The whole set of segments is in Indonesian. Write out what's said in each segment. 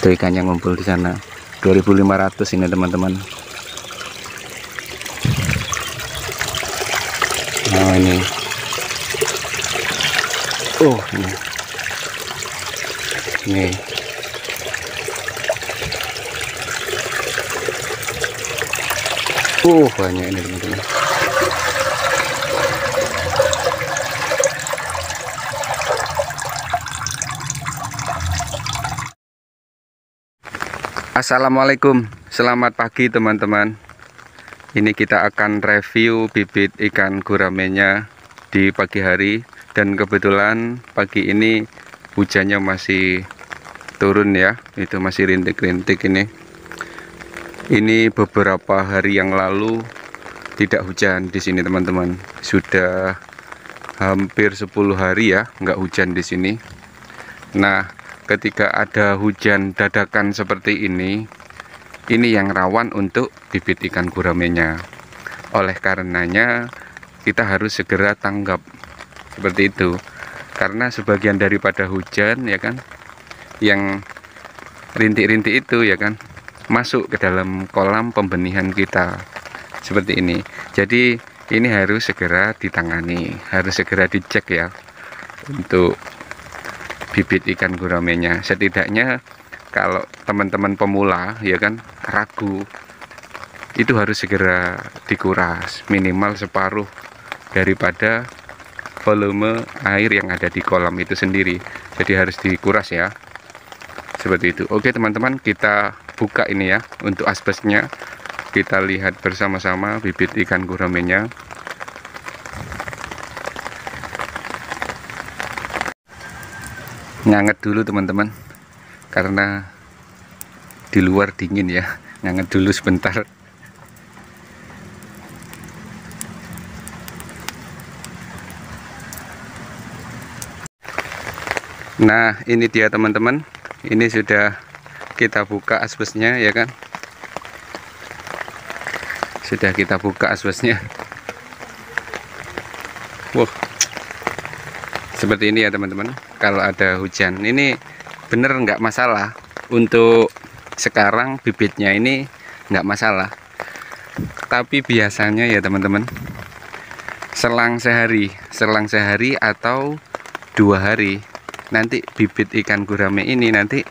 Tuh ikannya ngumpul di sana. 2.500 ini teman-teman. Nah ini. Oh ini. Ini. Banyak ini teman-teman. Assalamualaikum, selamat pagi teman-teman. Ini kita akan review bibit ikan guramenya di pagi hari. Dan kebetulan pagi ini hujannya masih turun ya. Itu masih rintik-rintik ini. Ini beberapa hari yang lalu tidak hujan di sini teman-teman. Sudah hampir 10 hari ya nggak hujan di sini. Nah, ketika ada hujan dadakan seperti ini yang rawan untuk bibit ikan guramenya. Oleh karenanya kita harus segera tanggap seperti itu. Karena sebagian daripada hujan ya kan, yang rintik-rintik itu ya kan, masuk ke dalam kolam pembenihan kita seperti ini. Jadi ini harus segera ditangani, harus segera dicek ya untuk bibit ikan guramenya. Setidaknya kalau teman-teman pemula ya kan ragu, itu harus segera dikuras minimal separuh daripada volume air yang ada di kolam itu sendiri. Jadi harus dikuras ya, seperti itu. Oke teman-teman, kita buka ini ya untuk asbesnya. Kita lihat bersama-sama bibit ikan guramenya. Nganget dulu teman-teman, karena di luar dingin ya. Nganget dulu sebentar. Nah ini dia teman-teman, ini sudah kita buka asbesnya ya kan. Sudah kita buka asbesnya. Seperti ini ya teman-teman. Kalau ada hujan ini bener nggak masalah. Untuk sekarang bibitnya ini nggak masalah. Tapi biasanya ya teman-teman, selang sehari atau 2 hari nanti bibit ikan gurame ini nanti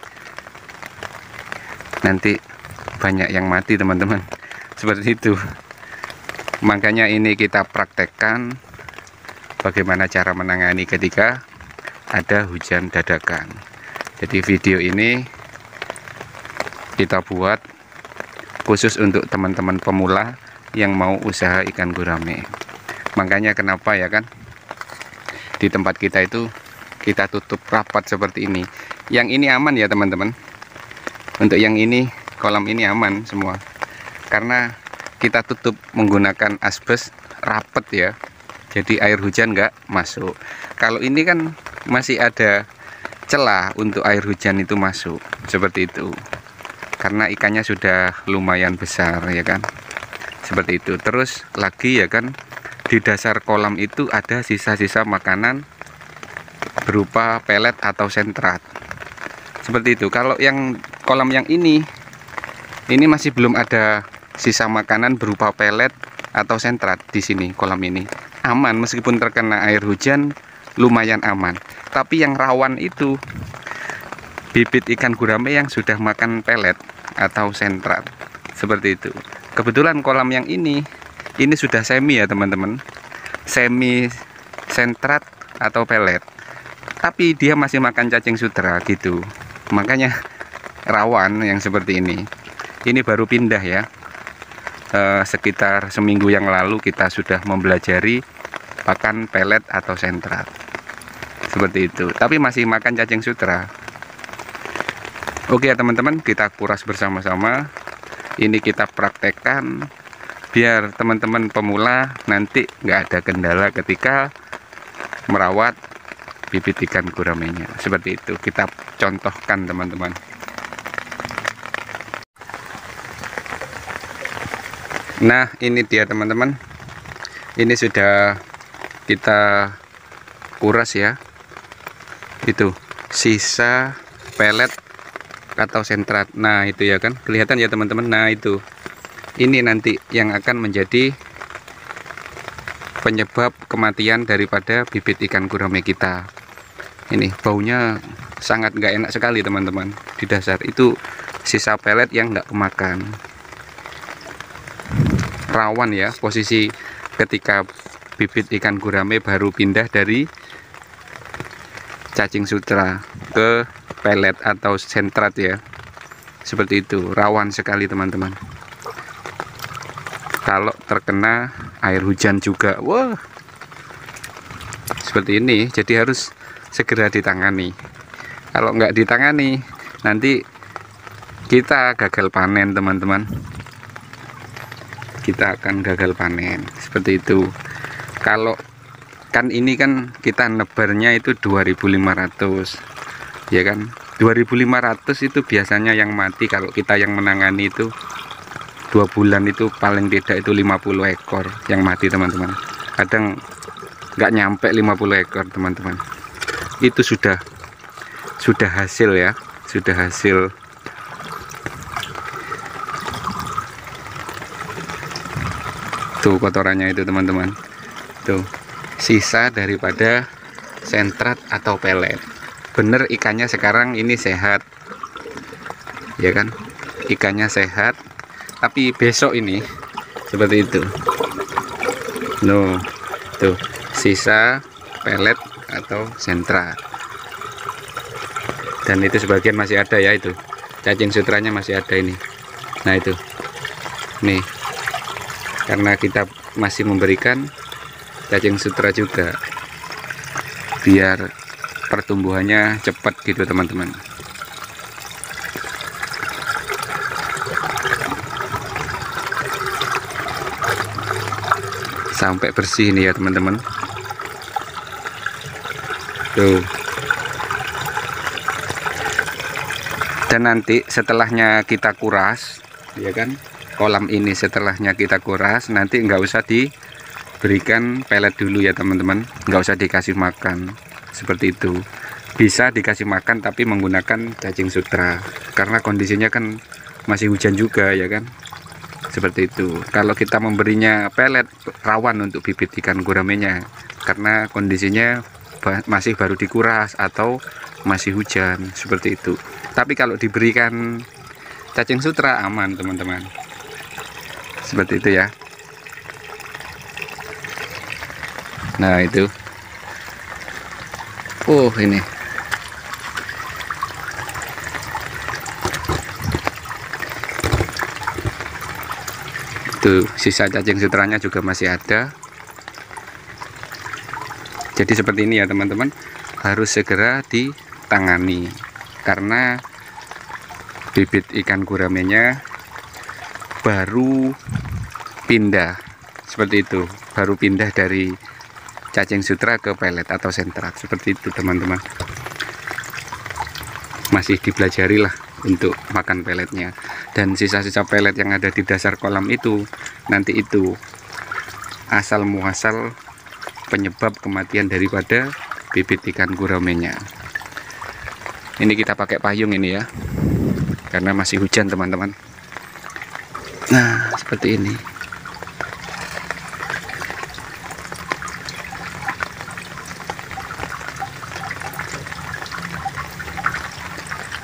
banyak yang mati teman-teman. Seperti itu. Makanya ini kita praktekkan bagaimana cara menangani ketika ada hujan dadakan. Jadi video ini kita buat khusus untuk teman-teman pemula yang mau usaha ikan gurame. Makanya kenapa ya kan, di tempat kita itu kita tutup rapat seperti ini. Yang ini aman ya teman-teman. Untuk yang ini, kolam ini aman semua. Karena kita tutup menggunakan asbes rapet ya. Jadi air hujan nggak masuk. Kalau ini kan masih ada celah untuk air hujan itu masuk, seperti itu. Karena ikannya sudah lumayan besar ya kan, seperti itu. Terus lagi ya kan, di dasar kolam itu ada sisa-sisa makanan berupa pelet atau sentrat, seperti itu. Kalau yang kolam yang ini masih belum ada sisa makanan berupa pelet atau sentrat di sini. Kolam ini aman, meskipun terkena air hujan lumayan aman. Tapi yang rawan itu bibit ikan gurame yang sudah makan pelet atau sentrat, seperti itu. Kebetulan kolam yang ini sudah semi ya teman-teman, semi sentrat atau pelet, tapi dia masih makan cacing sutra gitu. Makanya rawan yang seperti ini. Ini baru pindah ya. Sekitar seminggu yang lalu kita sudah mempelajari pakan pelet atau sentrat, seperti itu. Tapi masih makan cacing sutra. Oke ya teman-teman, kita kuras bersama-sama. Ini kita praktekkan biar teman-teman pemula nanti nggak ada kendala ketika merawat bibit ikan guramenya. Seperti itu kita contohkan teman-teman. Nah ini dia teman-teman, ini sudah kita kuras ya. Itu sisa pelet atau sentrat. Nah itu ya kan, kelihatan ya teman-teman. Nah itu, ini nanti yang akan menjadi penyebab kematian daripada bibit ikan gurame kita. Ini baunya sangat nggak enak sekali teman-teman. Di dasar itu sisa pelet yang nggak kemakan. Rawan ya posisi ketika bibit ikan gurame baru pindah dari cacing sutra ke pelet atau sentrat ya, seperti itu. Rawan sekali teman-teman kalau terkena air hujan juga. Wah, seperti ini. Jadi harus segera ditangani. Kalau nggak ditangani nanti kita gagal panen teman-teman, kita akan gagal panen seperti itu. Kalau kan ini kan kita nebarnya itu 2.500 ya kan, 2.500 itu biasanya yang mati. Kalau kita yang menangani itu 2 bulan itu paling tidak itu 50 ekor yang mati teman-teman. Kadang nggak nyampe 50 ekor teman-teman. Itu sudah hasil ya, sudah hasil. Tuh kotorannya itu teman-teman, tuh sisa daripada sentrat atau pelet. Bener ikannya sekarang ini sehat ya kan, ikannya sehat, tapi besok ini seperti itu. No, tuh sisa pelet atau sentrat, dan itu sebagian masih ada ya, itu cacing sutranya masih ada ini. Nah itu nih, karena kita masih memberikan cacing sutra juga biar pertumbuhannya cepat gitu teman-teman. Sampai bersih ini ya teman-teman. Tuh. Dan nanti setelahnya kita kuras ya kan, kolam ini setelahnya kita kuras, nanti nggak usah diberikan pelet dulu ya teman-teman, nggak usah dikasih makan seperti itu. Bisa dikasih makan tapi menggunakan cacing sutra, karena kondisinya kan masih hujan juga ya kan, seperti itu. Kalau kita memberinya pelet rawan untuk bibit ikan guramenya, karena kondisinya masih baru dikuras atau masih hujan seperti itu. Tapi kalau diberikan cacing sutra aman teman-teman, seperti itu ya. Nah itu, ini tuh sisa cacing sutranya juga masih ada. Jadi seperti ini ya teman-teman, harus segera ditangani karena bibit ikan guramenya baru pindah seperti itu, baru pindah dari cacing sutra ke pelet atau sentrat seperti itu teman-teman. Masih dipelajari lah untuk makan peletnya, dan sisa-sisa pelet yang ada di dasar kolam itu nanti itu asal muasal penyebab kematian daripada bibit ikan guramenya. Ini kita pakai payung ini ya, karena masih hujan teman-teman. Nah seperti ini.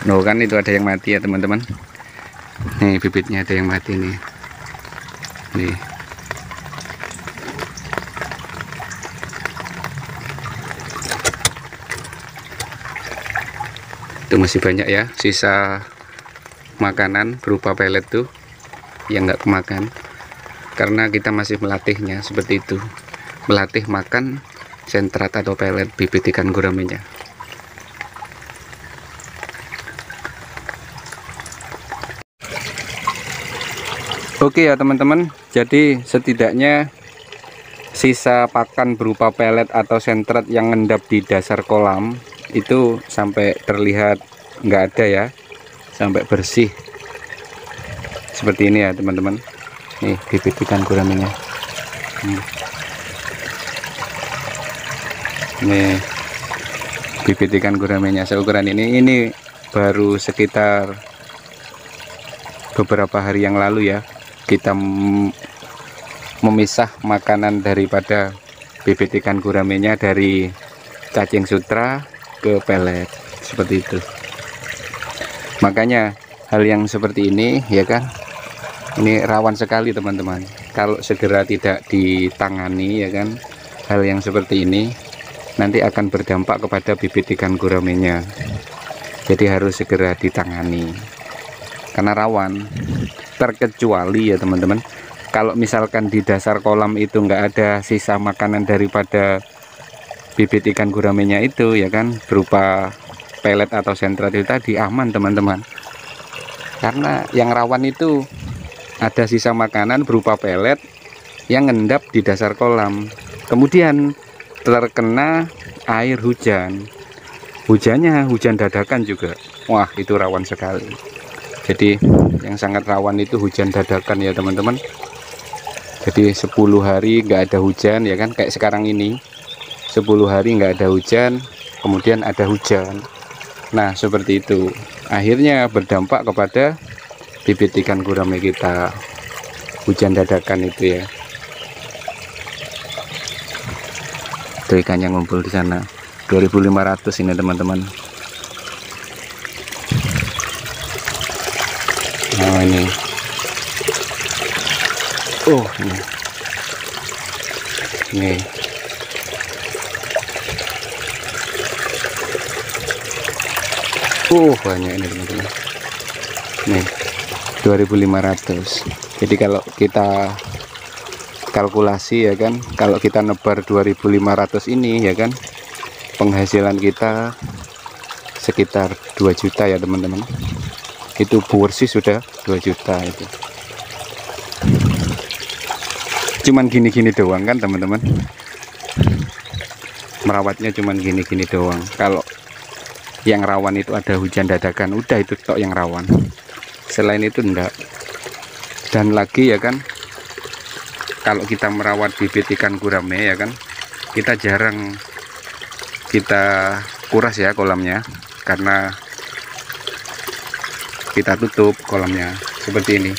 Loh kan itu ada yang mati ya teman-teman. Nih bibitnya ada yang mati nih. Nih. Itu masih banyak ya sisa makanan berupa pelet tuh yang nggak kemakan, karena kita masih melatihnya seperti itu, melatih makan sentrat atau pelet bibit ikan guramenya. Oke ya teman-teman, jadi setidaknya sisa pakan berupa pelet atau sentrat yang ngendap di dasar kolam itu sampai terlihat nggak ada ya, sampai bersih seperti ini ya teman-teman. Nih bibit ikan guramenya. Nih bibit ikan guramenya seukuran ini baru sekitar beberapa hari yang lalu ya, kita memisah makanan daripada bibit ikan guramenya dari cacing sutra ke pelet seperti itu. Makanya hal yang seperti ini ya kan, ini rawan sekali teman-teman. Kalau segera tidak ditangani ya kan, hal yang seperti ini nanti akan berdampak kepada bibit ikan guramenya. Jadi harus segera ditangani karena rawan. Terkecuali ya teman-teman, kalau misalkan di dasar kolam itu nggak ada sisa makanan daripada bibit ikan guramenya itu ya kan, berupa pelet atau sentrat itu tadi, aman teman-teman. Karena yang rawan itu ada sisa makanan berupa pelet yang ngendap di dasar kolam, kemudian terkena air hujan. Hujannya hujan dadakan juga, wah itu rawan sekali. Jadi yang sangat rawan itu hujan dadakan ya teman-teman. Jadi 10 hari nggak ada hujan ya kan, kayak sekarang ini 10 hari nggak ada hujan, kemudian ada hujan. Nah seperti itu, akhirnya berdampak kepada bibit ikan gurame kita, hujan dadakan itu ya. Tuh ikannya ngumpul di sana, 2.500 ini teman-teman. Nah ini, oh ini banyak ini teman-teman. Nih 2.500. Jadi kalau kita kalkulasi ya kan, kalau kita nebar 2.500 ini ya kan, penghasilan kita sekitar 2 juta ya teman-teman. Itu bersih sudah 2 juta itu. Cuman gini-gini doang kan teman-teman, merawatnya cuman gini-gini doang. Kalau yang rawan itu ada hujan dadakan, udah itu tok yang rawan, selain itu enggak. Dan lagi ya kan, kalau kita merawat bibit ikan gurame ya kan, kita jarang kita kuras ya kolamnya, karena kita tutup kolamnya seperti ini,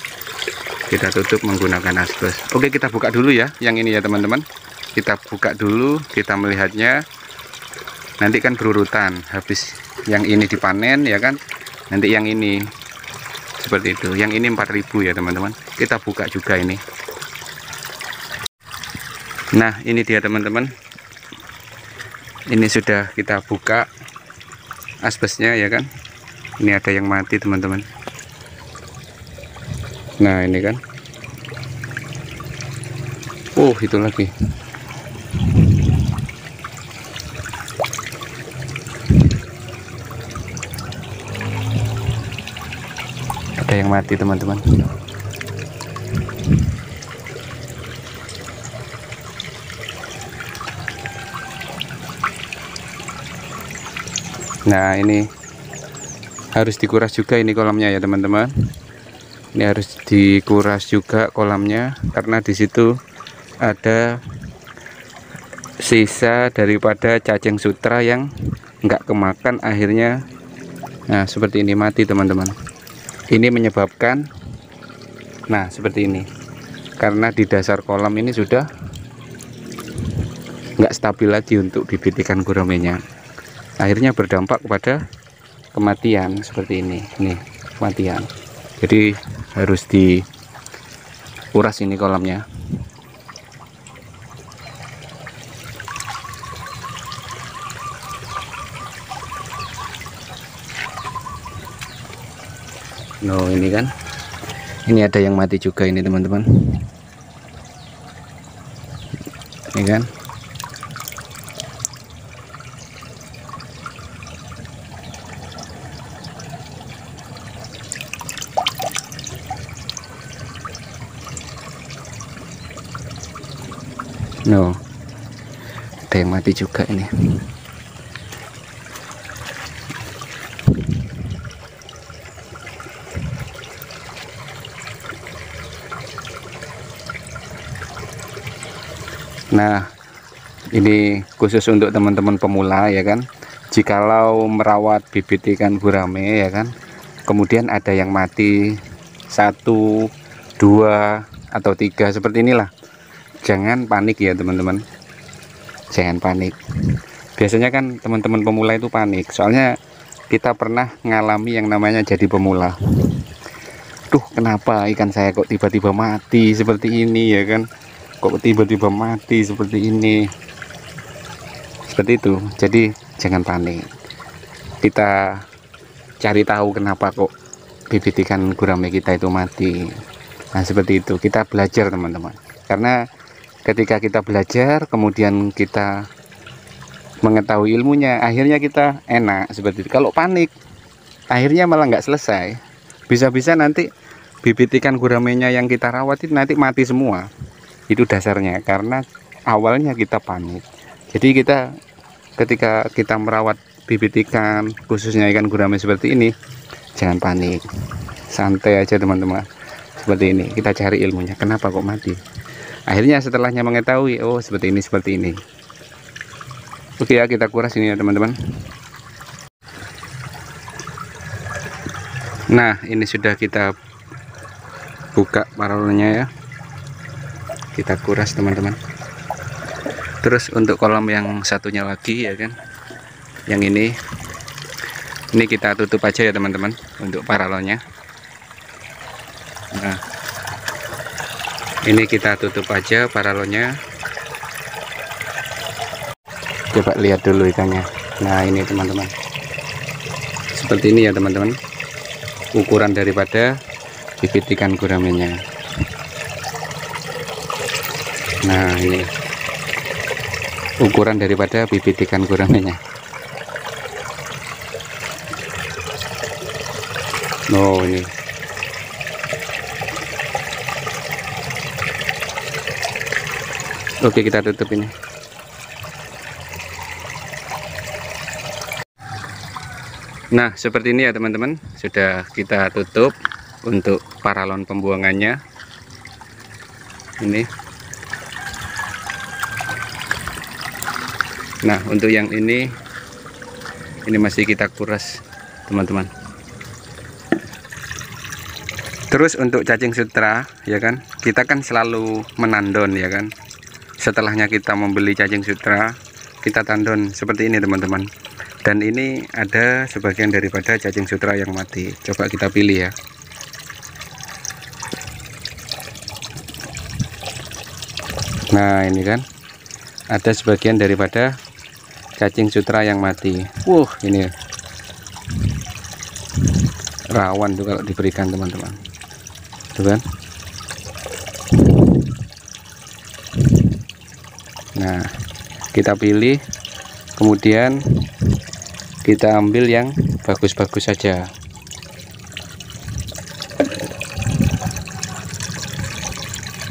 kita tutup menggunakan asbes. Oke, kita buka dulu ya yang ini ya teman-teman. Kita buka dulu, kita melihatnya. Nanti kan berurutan, habis yang ini dipanen ya kan, nanti yang ini seperti itu. Yang ini 4.000 ya teman-teman. Kita buka juga ini. Nah ini dia teman-teman, ini sudah kita buka asbesnya ya kan. Ini ada yang mati teman-teman. Nah ini kan, itu lagi. Ada yang mati teman-teman. Nah ini harus dikuras juga ini kolamnya ya teman-teman. Ini harus dikuras juga kolamnya, karena di situ ada sisa daripada cacing sutra yang nggak kemakan, akhirnya nah seperti ini mati teman-teman. Ini menyebabkan, nah seperti ini, karena di dasar kolam ini sudah nggak stabil lagi untuk bibit ikan guramenya, akhirnya berdampak kepada kematian seperti ini. Nih kematian, jadi harus dikuras ini kolamnya. No ini kan, ini ada yang mati juga ini teman-teman. Ini kan, no ada yang mati juga ini. Nah ini khusus untuk teman-teman pemula ya kan, jikalau merawat bibit ikan gurame ya kan, kemudian ada yang mati 1, 2 atau 3 seperti inilah, jangan panik ya teman-teman, jangan panik. Biasanya kan teman-teman pemula itu panik, soalnya kita pernah ngalami yang namanya jadi pemula. Duh, kenapa ikan saya kok tiba-tiba mati seperti ini ya kan, kok tiba-tiba mati seperti ini, seperti itu. Jadi jangan panik, kita cari tahu kenapa kok bibit ikan gurame kita itu mati. Nah seperti itu, kita belajar teman-teman, karena ketika kita belajar kemudian kita mengetahui ilmunya, akhirnya kita enak. Seperti itu. Kalau panik akhirnya malah nggak selesai, bisa-bisa nanti bibit ikan guramenya yang kita rawat itu nanti mati semua. Itu dasarnya karena awalnya kita panik. Jadi kita ketika kita merawat bibit ikan, khususnya ikan gurame seperti ini, jangan panik, santai aja teman-teman. Seperti ini, kita cari ilmunya, kenapa kok mati. Akhirnya setelahnya mengetahui, oh seperti ini, seperti ini. Oke ya, kita kuras ini ya teman-teman. Nah ini sudah kita buka paralonnya ya, kita kuras teman-teman. Terus untuk kolam yang satunya lagi ya kan, yang ini kita tutup aja ya teman-teman untuk paralonnya. Nah ini kita tutup aja paralonnya. Coba lihat dulu ikannya. Nah ini teman-teman, seperti ini ya teman-teman ukuran daripada bibit ikan guramenya. Nah ini ukuran daripada bibit ikan guramenya. Oh ini oke, kita tutup ini. Nah seperti ini ya teman-teman, sudah kita tutup untuk paralon pembuangannya ini. Nah untuk yang ini masih kita kuras teman-teman. Terus untuk cacing sutra ya kan, kita kan selalu menandon ya kan. Setelahnya kita membeli cacing sutra, kita tandon seperti ini teman-teman. Dan ini ada sebagian daripada cacing sutra yang mati. Coba kita pilih ya. Nah ini kan ada sebagian daripada cacing sutra yang mati. Ini rawan tuh kalau diberikan teman-teman, tuh kan. Nah kita pilih, kemudian kita ambil yang bagus-bagus saja.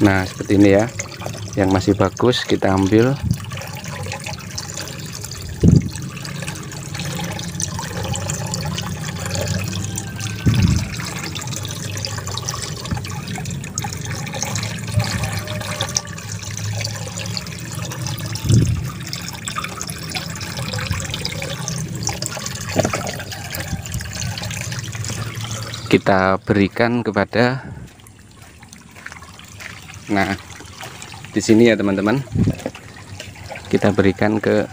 Nah seperti ini ya, yang masih bagus kita ambil. Kita berikan kepada, nah di sini ya teman-teman, kita berikan ke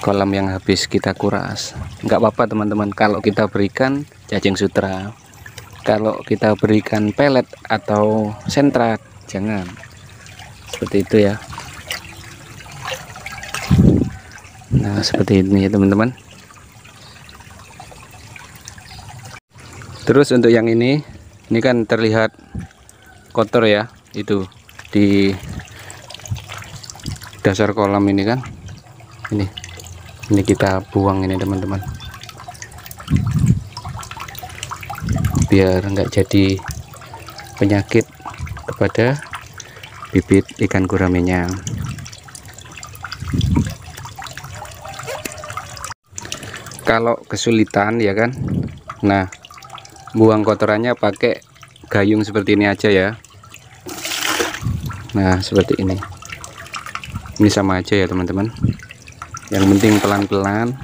kolam yang habis kita kuras. Nggak apa-apa teman-teman kalau kita berikan cacing sutra, kalau kita berikan pelet atau sentrat jangan, seperti itu ya. Nah seperti ini ya teman-teman. Terus untuk yang ini kan terlihat kotor ya, itu di dasar kolam ini kan. Ini kita buang ini teman-teman, biar nggak jadi penyakit kepada bibit ikan guramenya. Kalau kesulitan ya kan, nah buang kotorannya pakai gayung seperti ini aja ya. Nah seperti ini sama aja ya teman-teman. Yang penting pelan-pelan,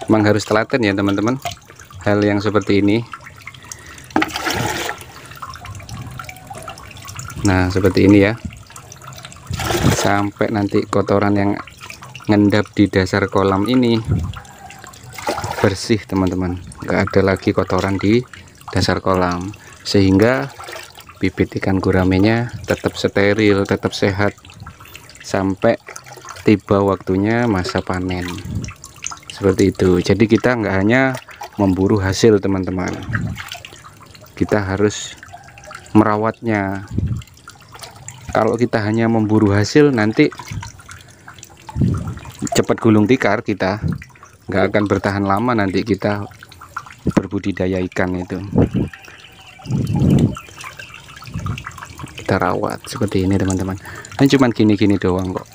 memang harus telaten ya teman-teman hal yang seperti ini. Nah seperti ini ya, sampai nanti kotoran yang ngendap di dasar kolam ini bersih teman-teman, nggak ada lagi kotoran di dasar kolam, sehingga bibit ikan guramenya tetap steril, tetap sehat sampai tiba waktunya masa panen. Seperti itu. Jadi kita nggak hanya memburu hasil teman-teman, kita harus merawatnya. Kalau kita hanya memburu hasil, nanti cepat gulung tikar, kita nggak akan bertahan lama nanti kita berbudidaya ikan itu. Kita rawat seperti ini teman-teman. Ini cuman gini-gini doang kok.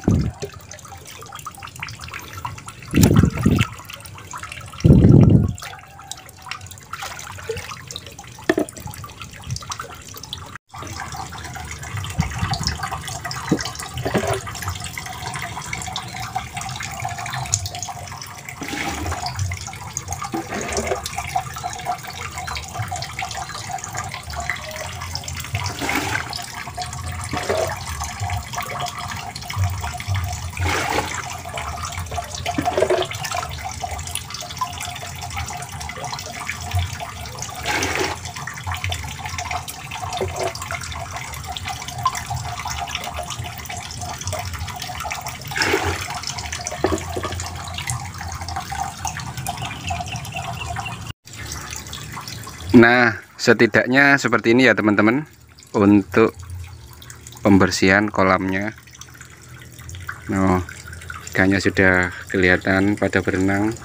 Nah setidaknya seperti ini ya teman-teman untuk pembersihan kolamnya. Nah ikannya sudah kelihatan pada berenang.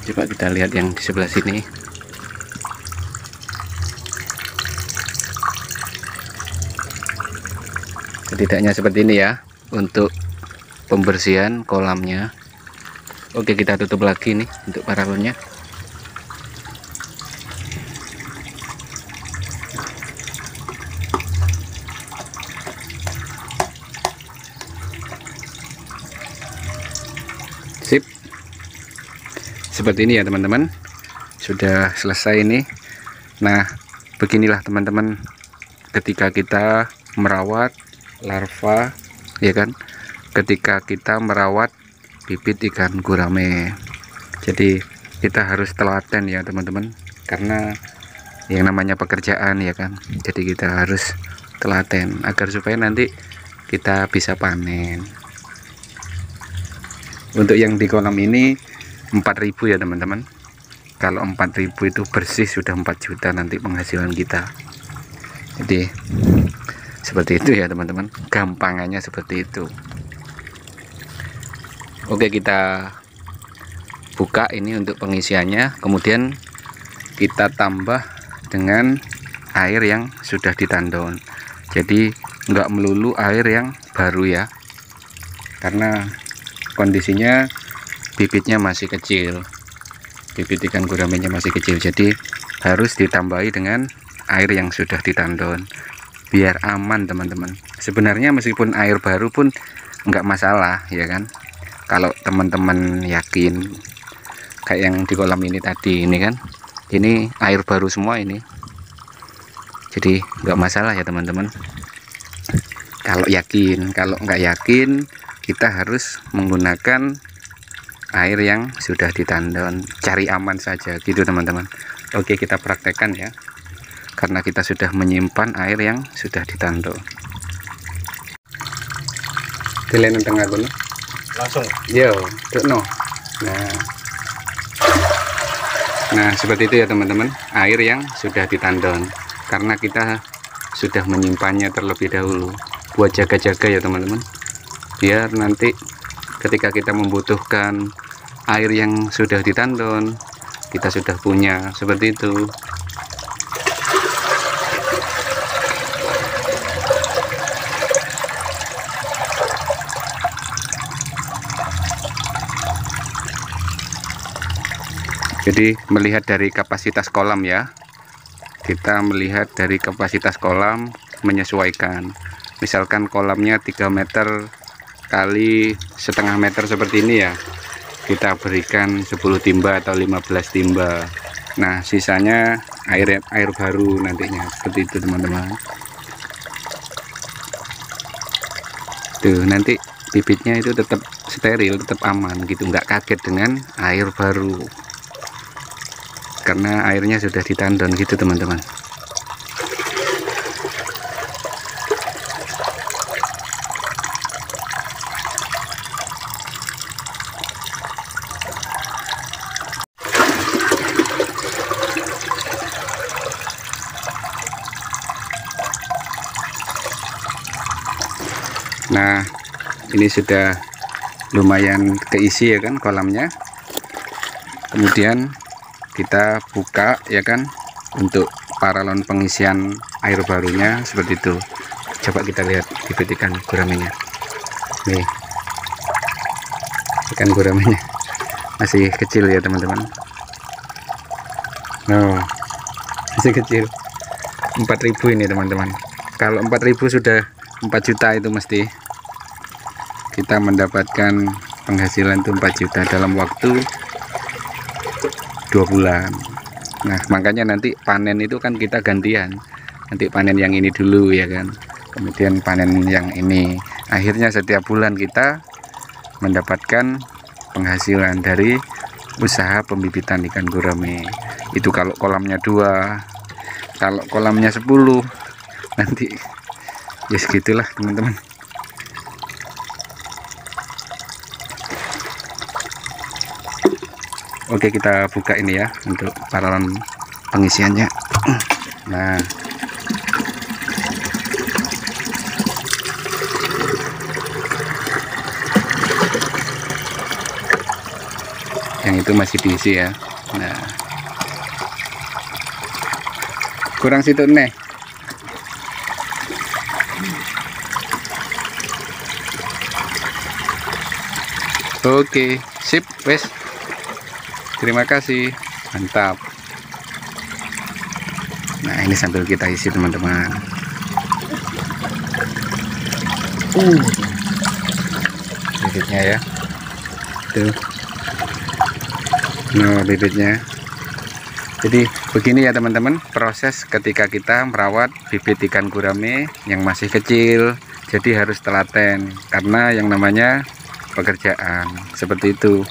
Coba kita lihat yang di sebelah sini. Setidaknya seperti ini ya untuk pembersihan kolamnya. Oke, kita tutup lagi nih untuk paralonnya. Sip, seperti ini ya teman-teman, sudah selesai ini. Nah beginilah teman-teman ketika kita merawat larva, ya kan, ketika kita merawat bibit ikan gurame. Jadi kita harus telaten ya teman-teman, karena yang namanya pekerjaan ya kan, jadi kita harus telaten agar supaya nanti kita bisa panen. Untuk yang di kolam ini 4.000 ya teman-teman. Kalau 4.000 itu bersih sudah 4 juta nanti penghasilan kita. Jadi seperti itu ya teman-teman, gampangannya seperti itu. Oke, kita buka ini untuk pengisiannya, kemudian kita tambah dengan air yang sudah ditandon. Jadi enggak melulu air yang baru ya, karena kondisinya bibitnya masih kecil, bibit ikan guramenya masih kecil, jadi harus ditambahi dengan air yang sudah ditandon biar aman teman-teman. Sebenarnya meskipun air baru pun enggak masalah ya kan, kalau teman-teman yakin kayak yang di kolam ini tadi ini kan, ini air baru semua ini, jadi enggak masalah ya teman-teman kalau yakin. Kalau enggak yakin, kita harus menggunakan air yang sudah ditandon, cari aman saja gitu teman-teman. Oke, kita praktekkan ya, karena kita sudah menyimpan air yang sudah ditandon. Dilenin tengah kono langsung yo no. Nah seperti itu ya teman-teman, air yang sudah ditandon, karena kita sudah menyimpannya terlebih dahulu buat jaga-jaga ya teman-teman, biar nanti ketika kita membutuhkan air yang sudah ditandon, kita sudah punya seperti itu. Jadi melihat dari kapasitas kolam ya, kita melihat dari kapasitas kolam, menyesuaikan. Misalkan kolamnya 3 meter kali setengah meter seperti ini ya, kita berikan 10 timba atau 15 timba. Nah sisanya air baru nantinya, seperti itu teman-teman. Tuh nanti bibitnya itu tetap steril, tetap aman gitu, nggak kaget dengan air baru karena airnya sudah ditandon gitu teman-teman. Nah ini sudah lumayan keisi ya kan kolamnya. Kemudian kita buka ya kan untuk paralon pengisian air barunya seperti itu. Coba kita lihat bibit ikan guraminya. Nih ikan guraminya masih kecil ya teman-teman. Oh masih kecil, 4.000 ini teman-teman. Kalau 4.000 sudah 4 juta itu mesti kita mendapatkan penghasilan itu 4 juta dalam waktu 2 bulan. Nah makanya nanti panen itu kan kita gantian, nanti panen yang ini dulu ya kan, kemudian panen yang ini. Akhirnya setiap bulan kita mendapatkan penghasilan dari usaha pembibitan ikan gurame. Itu kalau kolamnya 2, kalau kolamnya 10 nanti ya segitulah teman-teman. Oke kita buka ini ya untuk paralon pengisiannya. Nah yang itu masih diisi ya. Nah kurang situ nih. Oke sip wes, terima kasih, mantap. Nah ini sambil kita isi teman-teman. Bibitnya ya tuh. Nah bibitnya. Jadi begini ya teman-teman proses ketika kita merawat bibit ikan gurame yang masih kecil. Jadi harus telaten karena yang namanya pekerjaan seperti itu.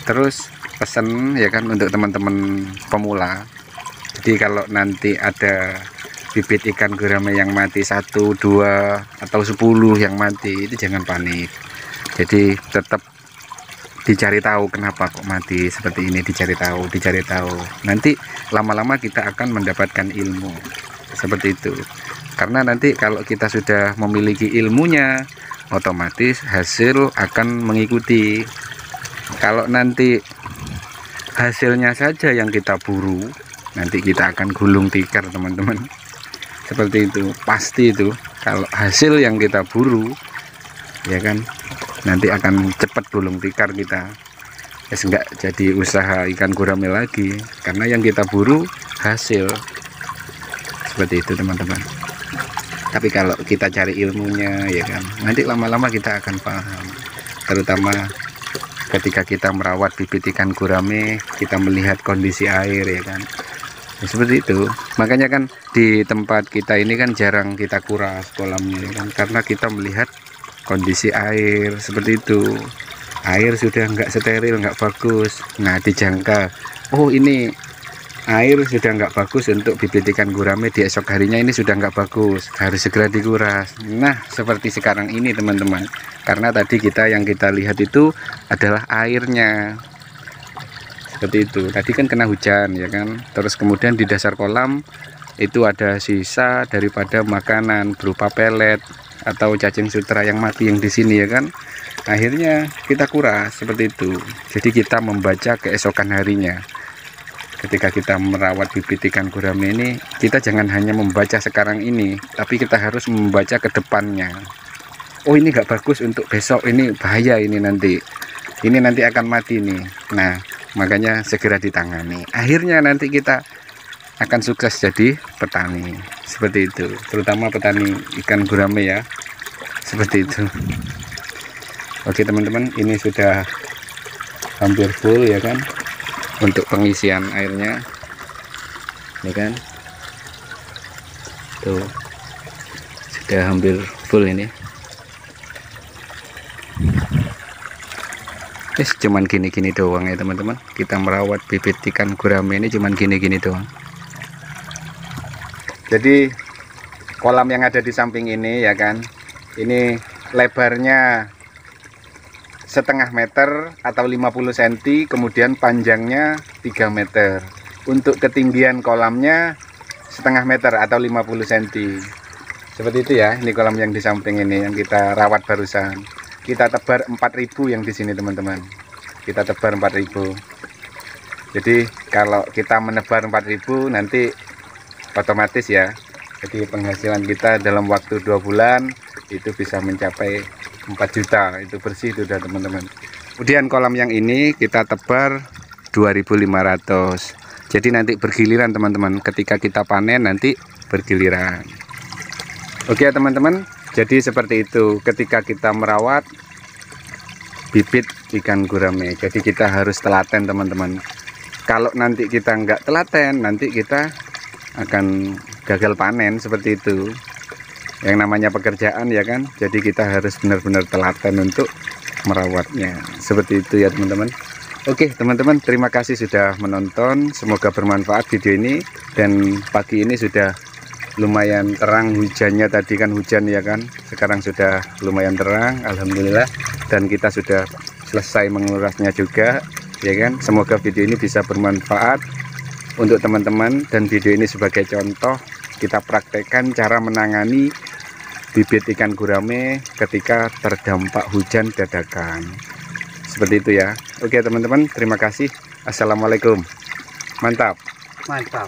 Terus pesan ya kan untuk teman-teman pemula, jadi kalau nanti ada bibit ikan gurame yang mati 1, 2 atau 10 yang mati, itu jangan panik. Jadi tetap dicari tahu kenapa kok mati seperti ini, dicari tahu. Nanti lama-lama kita akan mendapatkan ilmu seperti itu. Karena nanti kalau kita sudah memiliki ilmunya, otomatis hasil akan mengikuti. Kalau nanti hasilnya saja yang kita buru, nanti kita akan gulung tikar teman-teman. Seperti itu pasti itu. Kalau hasil yang kita buru ya kan, nanti akan cepat gulung tikar kita. Enggak jadi usaha ikan gurame lagi karena yang kita buru hasil. Seperti itu teman-teman. Tapi kalau kita cari ilmunya ya kan, nanti lama-lama kita akan paham. Terutama ketika kita merawat bibit ikan gurame, kita melihat kondisi air ya kan. Ya, seperti itu. Makanya kan di tempat kita ini kan jarang kita kuras kolamnya ya kan, karena kita melihat kondisi air seperti itu. Air sudah nggak steril, nggak bagus. Nah dijangka, oh ini air sudah nggak bagus untuk bibit ikan gurame, di esok harinya ini sudah nggak bagus, harus segera dikuras. Nah seperti sekarang ini teman-teman, karena tadi yang kita lihat itu adalah airnya seperti itu. Tadi kan kena hujan ya kan, terus kemudian di dasar kolam itu ada sisa daripada makanan berupa pelet atau cacing sutra yang mati yang di sini ya kan. Akhirnya kita kuras seperti itu. Jadi kita membaca keesokan harinya. Ketika kita merawat bibit ikan gurame ini, kita jangan hanya membaca sekarang ini, tapi kita harus membaca ke depannya. Oh ini nggak bagus untuk besok, ini bahaya, ini nanti akan mati nih. Nah makanya segera ditangani. Akhirnya nanti kita akan sukses jadi petani seperti itu, terutama petani ikan gurame ya, seperti itu. Oke teman-teman, ini sudah hampir full ya kan, untuk pengisian airnya ini kan tuh, sudah hampir full ini. Cuman gini-gini doang ya teman-teman, kita merawat bibit ikan gurame ini cuman gini-gini doang. Jadi kolam yang ada di samping ini ya kan, ini lebarnya 1/2 meter atau 50 cm, kemudian panjangnya 3 meter. Untuk ketinggian kolamnya 1/2 meter atau 50 cm. Seperti itu ya, ini kolam yang di samping ini yang kita rawat barusan. Kita tebar 4.000 yang di sini teman-teman. Kita tebar 4.000. Jadi kalau kita menebar 4.000 nanti otomatis ya. Jadi penghasilan kita dalam waktu 2 bulan itu bisa mencapai 4 juta. Itu bersih itu udah teman-teman. Kemudian kolam yang ini kita tebar 2.500. Jadi nanti bergiliran teman-teman. Ketika kita panen nanti bergiliran. Oke ya teman-teman. Jadi seperti itu ketika kita merawat bibit ikan gurame. Jadi kita harus telaten teman-teman. Kalau nanti kita nggak telaten, nanti kita akan gagal panen seperti itu. Yang namanya pekerjaan ya kan. Jadi kita harus benar-benar telaten untuk merawatnya. Seperti itu ya teman-teman. Oke teman-teman, terima kasih sudah menonton. Semoga bermanfaat video ini. Dan pagi ini sudah lumayan terang, hujannya tadi kan hujan ya kan, sekarang sudah lumayan terang alhamdulillah, dan kita sudah selesai mengurasnya juga ya kan. Semoga video ini bisa bermanfaat untuk teman-teman, dan video ini sebagai contoh kita praktekkan cara menangani bibit ikan gurame ketika terdampak hujan dadakan. Seperti itu ya. Oke teman-teman, terima kasih. Assalamualaikum. Mantap. Mantap.